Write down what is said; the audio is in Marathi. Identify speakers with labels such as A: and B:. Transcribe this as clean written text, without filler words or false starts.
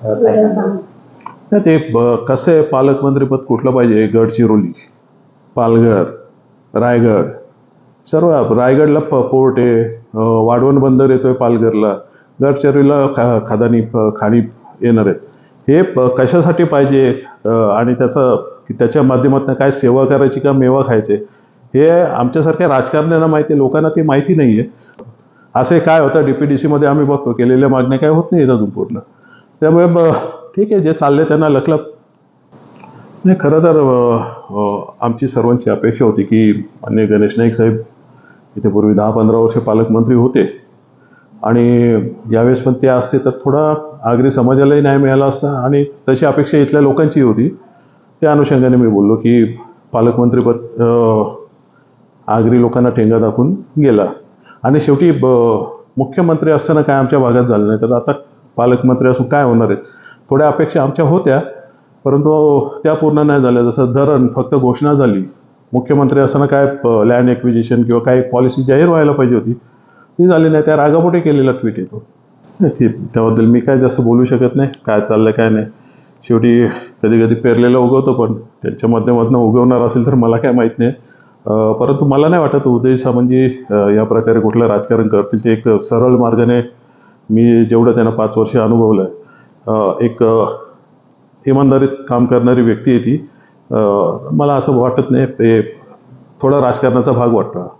A: काय सांगाल?
B: नाही ते कसं आहे, पालकमंत्रीपद कुठलं पाहिजे? गडचिरोली, पालघर, रायगड, सर्व रायगडला पोर्ट आहे, वाढवण बंदर येतोय पालघरला, गडचिरोलीला खदानी खाणी येणार आहे. हे कशासाठी पाहिजे आणि त्याच्या माध्यमातून काय सेवा करायची का मेवा खायचे, हे आमच्यासारख्या राजकारण्यांना माहिती आहे, लोकांना ते माहिती नाही आहे. असे काय होतं, DPDCमध्ये आम्ही बघतो केलेल्या मागण्या काय होत नाही अजून पूर्ण. त्यामुळे ठीक आहे, जे चालले त्यांना लकलप नाही. खरं तर आमची सर्वांची अपेक्षा होती की माननीय गणेश नाईक साहेब इथे पूर्वी 10-15 वर्ष पालकमंत्री होते आणि यावेळेस पण ते असते तर थोडा आगरी समाजालाही न्याय मिळाला असता आणि तशी अपेक्षा इथल्या लोकांची होती. त्या अनुषंगाने मी बोललो की पालकमंत्रीपद आगरी लोकांना ठेंगा दाखवून गेला आणि शेवटी मुख्यमंत्री असताना काय आमच्या भागात झालं नाही, तर आता पालकमंत्री असून काय होणार आहेत. थोड्या अपेक्षा आमच्या होत्या, परंतु त्या पूर्ण नाही झाल्या. जसं धरण फक्त घोषणा झाली, मुख्यमंत्री असताना काय लँड एक्विजिशन किंवा काही पॉलिसी जाहीर व्हायला पाहिजे होती, ती झाली नाही. त्या रागापोटी केलेला ट्विट येतो. त्याबद्दल मी काय जास्त बोलू शकत नाही, काय चाललं काय नाही. शेवटी कधी कधी पेरलेलं उगवतो, पण त्यांच्या माध्यमातून उगवणार असेल तर मला काय माहीत नाही. परंतु मला नाही वाटत उदय सामंतजी या प्रकारे कुठलं राजकारण करतील. ते एक सरळ मार्गाने, मी जेवढं त्यांना 5 वर्ष अनुभवलं आहे, एक इमानदारीत काम करणारी व्यक्ती आहे ती. मला असं वाटत नाही, ते थोडा राजकारणाचा भाग वाटतो.